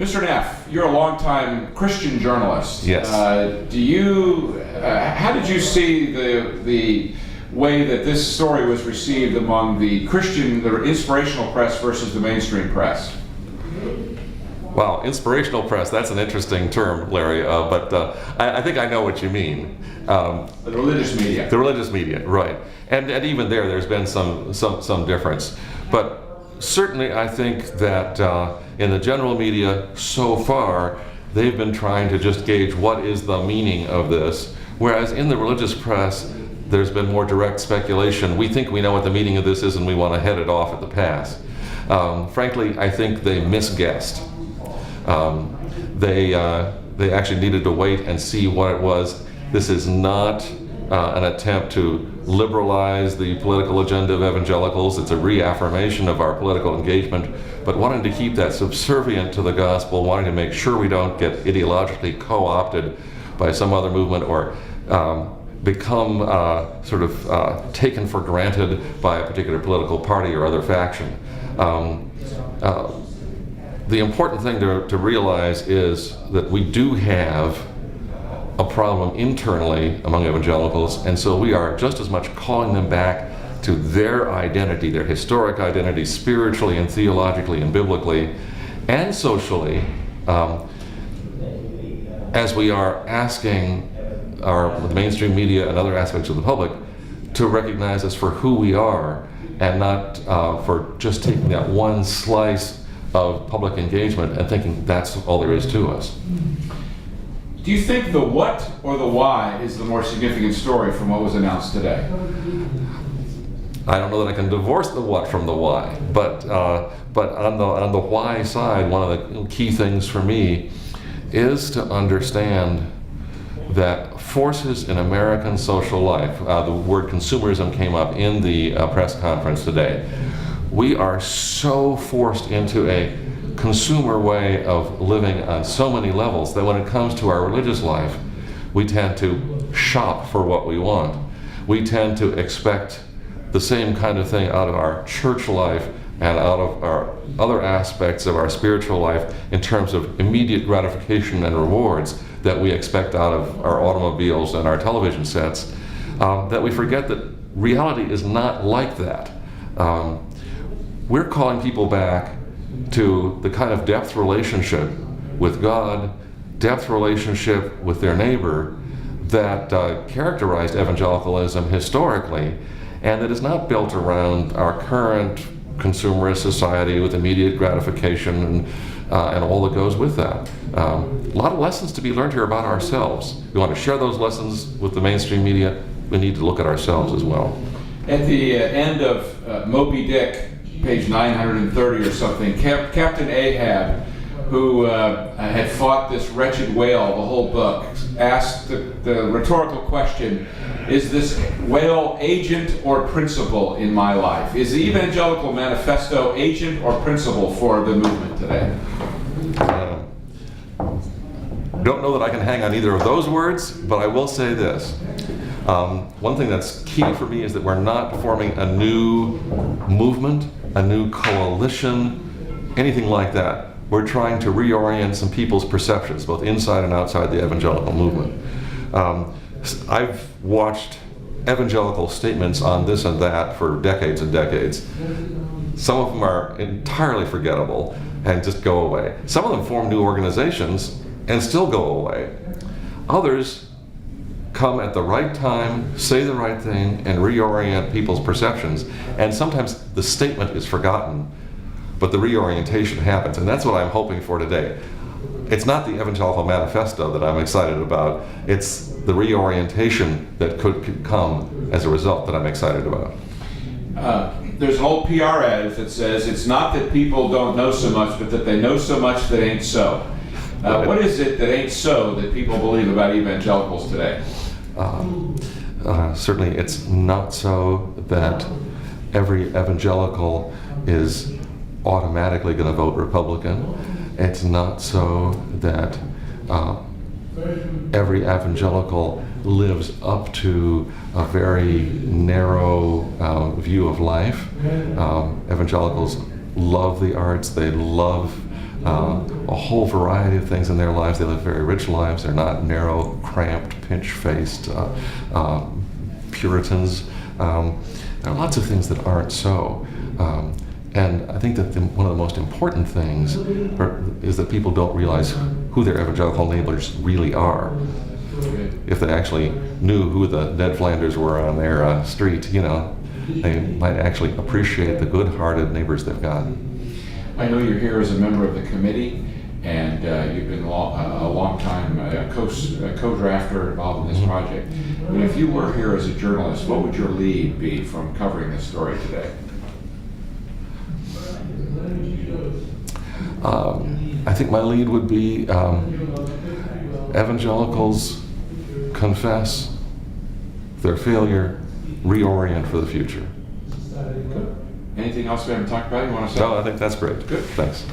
Mr. Neff, you're a longtime Christian journalist. Yes. How did you see the way that this story was received among the inspirational press versus the mainstream press? Wow, inspirational press, that's an interesting term, Larry, but I think I know what you mean. The religious media. The religious media, right. And even there's been some difference. But certainly I think that in the general media so far, they've been trying to just gauge what is the meaning of this, whereas in the religious press, there's been more direct speculation. We think we know what the meaning of this is and we want to head it off at the pass. Frankly, I think they misguessed. They actually needed to wait and see what it was. This is not an attempt to liberalize the political agenda of evangelicals. It's a reaffirmation of our political engagement, but wanting to keep that subservient to the gospel, wanting to make sure we don't get ideologically co-opted by some other movement or become taken for granted by a particular political party or other faction. The important thing to realize is that we do have a problem internally among evangelicals, and so we are just as much calling them back to their identity, their historic identity, spiritually and theologically and biblically and socially, as we are asking the mainstream media and other aspects of the public to recognize us for who we are and not for just taking that one slice of public engagement and thinking that's all there is to us. Do you think the what or the why is the more significant story from what was announced today? I don't know that I can divorce the what from the why, but on the why side, one of the key things for me is to understand that forces in American social life, the word consumerism came up in the press conference today. We are so forced into a consumer way of living on so many levels that when it comes to our religious life, we tend to shop for what we want. We tend to expect the same kind of thing out of our church life and out of our other aspects of our spiritual life in terms of immediate gratification and rewards that we expect out of our automobiles and our television sets, that we forget that reality is not like that. We're calling people back to the kind of depth relationship with God, depth relationship with their neighbor that characterized evangelicalism historically, and that is not built around our current consumerist society with immediate gratification and all that goes with that. A lot of lessons to be learned here about ourselves. We want to share those lessons with the mainstream media. We need to look at ourselves as well. At the end of Moby Dick, page 930 or something, Captain Ahab, who had fought this wretched whale the whole book, asked the rhetorical question, is this whale agent or principal in my life? Is the Evangelical Manifesto agent or principal for the movement today? Don't know that I can hang on either of those words, but I will say this. One thing that's key for me is that we're not forming a new movement, a new coalition, anything like that. We're trying to reorient some people's perceptions, both inside and outside the evangelical movement. I've watched evangelical statements on this and that for decades and decades. Some of them are entirely forgettable and just go away. Some of them form new organizations and still go away. Others come at the right time, say the right thing, and reorient people's perceptions. And sometimes the statement is forgotten, but the reorientation happens. And that's what I'm hoping for today. It's not the Evangelical Manifesto that I'm excited about. It's the reorientation that could come as a result that I'm excited about. There's an old PR ad that says, it's not that people don't know so much, but that they know so much that ain't so. What is it that ain't so that people believe about evangelicals today? Certainly it's not so that every evangelical is automatically going to vote Republican. It's not so that every evangelical lives up to a very narrow view of life. Evangelicals love the arts, they love a whole variety of things in their lives. They live very rich lives. They're not narrow, cramped, pinch-faced Puritans. There are lots of things that aren't so. And I think that one of the most important things is that people don't realize who their evangelical neighbors really are. If they actually knew who the Ned Flanders were on their street, they might actually appreciate the good-hearted neighbors they've got. I know you're here as a member of the committee, and you've been a long time co-drafter involved in this project. But if you were here as a journalist, what would your lead be from covering this story today? I think my lead would be evangelicals confess their failure, reorient for the future. Good. Anything else we haven't talked about you want to say? No, I think that's great. Good. Thanks.